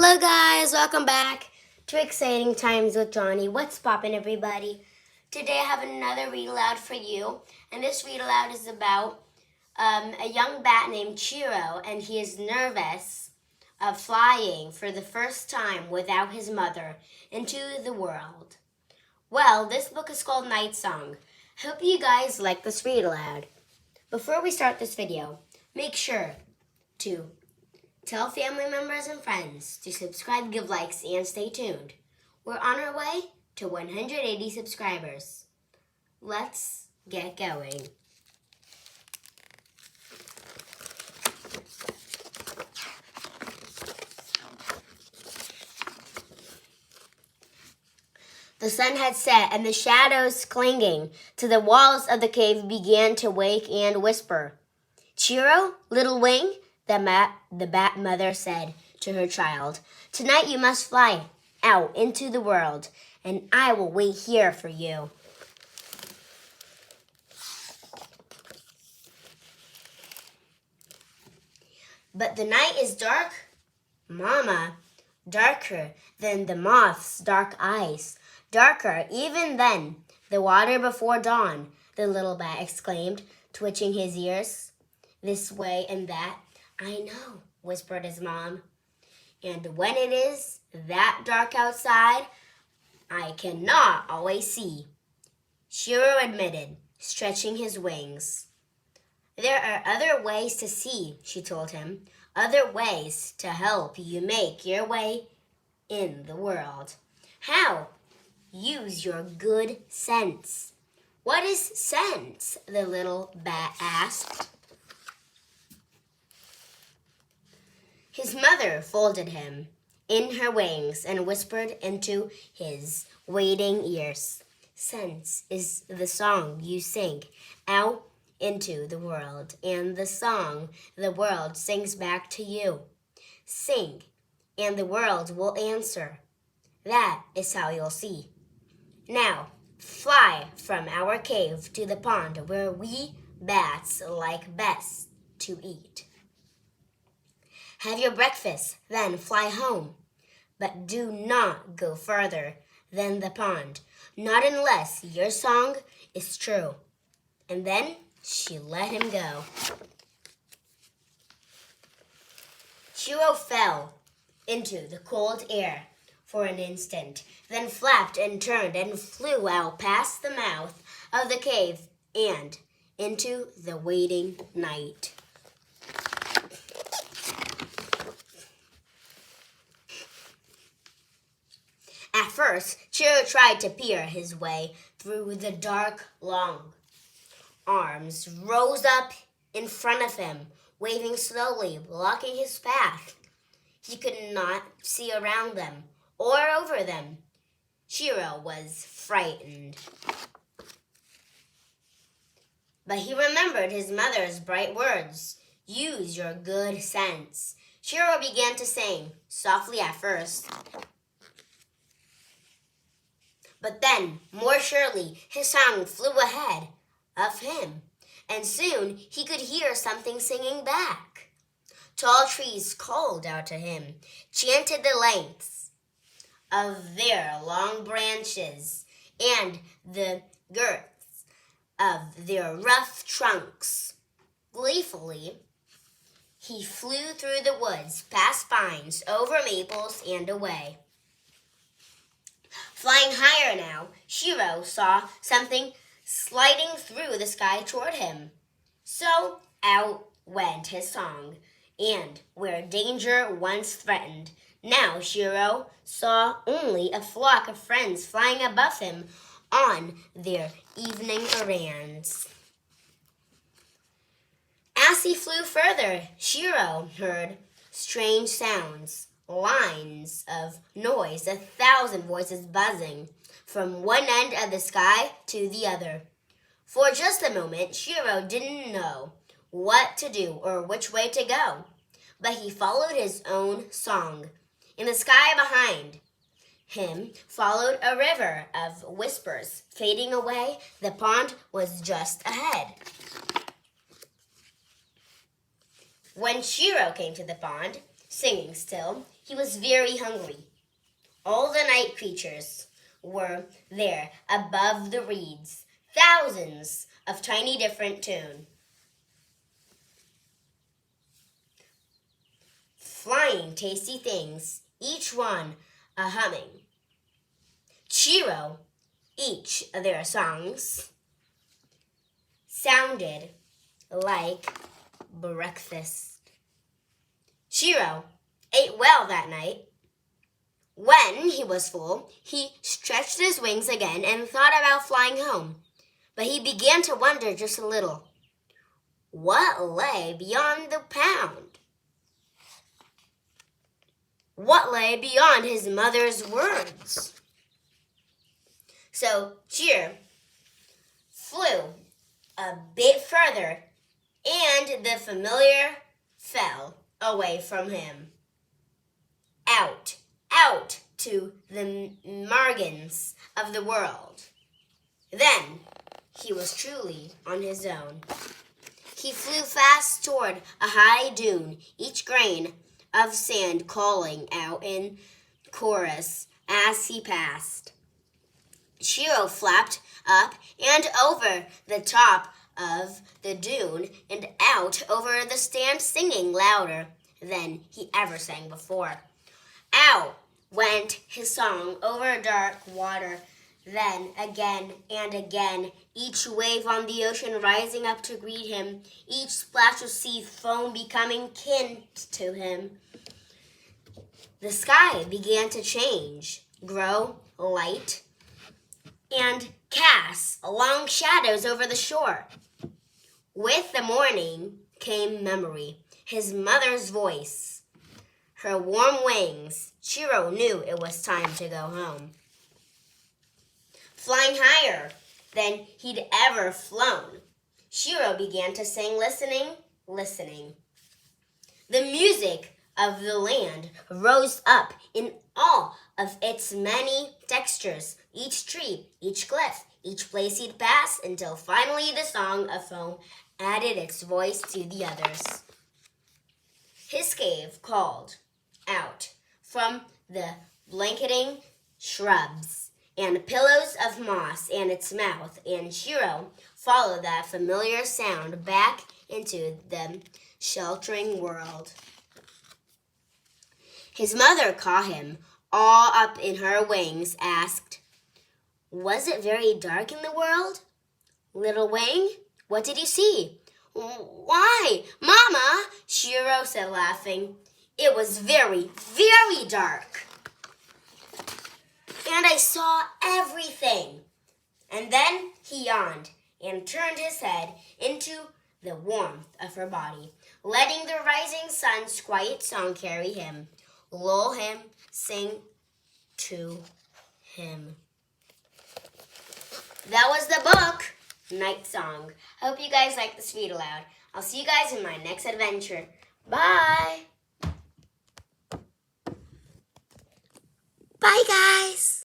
Hello guys, welcome back to Exciting Times with Johnny. What's poppin', everybody? Today I have another read aloud for you, and this read aloud is about a young bat named Chiro, and he is nervous of flying for the first time without his mother into the world. Well, this book is called Nightlong. Hope you guys like this read aloud. Before we start this video, make sure to tell family members and friends to subscribe, give likes, and stay tuned. We're on our way to 180 subscribers. Let's get going. The sun had set, and the shadows clinging to the walls of the cave began to wake and whisper. "Chiro, little wing," the bat mother said to her child, "tonight you must fly out into the world, and I will wait here for you." "But the night is dark, Mama, darker than the moth's dark eyes, darker even than the water before dawn," the little bat exclaimed, twitching his ears this way and that. "I know," whispered his mom. "And when it is that dark outside, I cannot always see," Chiro admitted, stretching his wings. "There are other ways to see," she told him, "other ways to help you make your way in the world." "How?" "Use your good sense." "What is sense?" the little bat asked. His mother folded him in her wings and whispered into his waiting ears. "Sense is the song you sing out into the world, and the song the world sings back to you. Sing, and the world will answer. That is how you'll see. Now, fly from our cave to the pond where we bats like best to eat. Have your breakfast, then fly home. But do not go further than the pond, not unless your song is true." And then she let him go. Chiro fell into the cold air for an instant, then flapped and turned and flew out past the mouth of the cave and into the waiting night. At first, Chiro tried to peer his way through the dark, long arms rose up in front of him, waving slowly, blocking his path. He could not see around them or over them. Chiro was frightened. But he remembered his mother's bright words. Use your good sense. Chiro began to sing, softly at first. But then, more surely, his song flew ahead of him, and soon he could hear something singing back. Tall trees called out to him, chanted the lengths of their long branches and the girths of their rough trunks. Gleefully, he flew through the woods, past pines, over maples, and away. Flying higher now, Chiro saw something sliding through the sky toward him. So out went his song, and where danger once threatened, now Chiro saw only a flock of friends flying above him on their evening errands. As he flew further, Chiro heard strange sounds. Lines of noise, 1,000 voices buzzing from one end of the sky to the other. For just a moment, Chiro didn't know what to do or which way to go, but he followed his own song. In the sky behind him followed a river of whispers. Fading away, the pond was just ahead. When Chiro came to the pond, singing still, He was very hungry. All the night creatures were there above the reeds, thousands of tiny different tunes, flying tasty things, each one a humming. Chiro, each of their songs sounded like breakfast. Chiro ate well that night. When he was full, he stretched his wings again and thought about flying home. But he began to wonder just a little. What lay beyond the pound? What lay beyond his mother's words? So Chiro flew a bit further, and the familiar fell away from him. Out to the margins of the world. Then he was truly on his own. He flew fast toward a high dune, each grain of sand calling out in chorus as he passed. Chiro flapped up and over the top of the dune and out over the stand, singing louder than he ever sang before. Out went his song over dark water, then again and again, each wave on the ocean rising up to greet him, each splash of sea foam becoming kin to him. The sky began to change, grow light, and cast long shadows over the shore. With the morning came memory, his mother's voice, her warm wings. Chiro knew it was time to go home. Flying higher than he'd ever flown, Chiro began to sing, listening. The music of the land rose up in all of its many textures, each tree, each cliff, each place he'd pass, until finally the song of foam added its voice to the others. His cave called out from the blanketing shrubs and pillows of moss and its mouth, and Chiro followed that familiar sound back into the sheltering world. His mother caught him all up in her wings, asked, "Was it very dark in the world? Little wing, what did you see?" "Why, Mama," Chiro said, laughing, "it was very, very dark. And I saw everything." And then he yawned and turned his head into the warmth of her body, letting the rising sun's quiet song carry him, lull him, sing to him. That was the book, Night Song. I hope you guys like this read aloud. I'll see you guys in my next adventure. Bye! Bye, guys!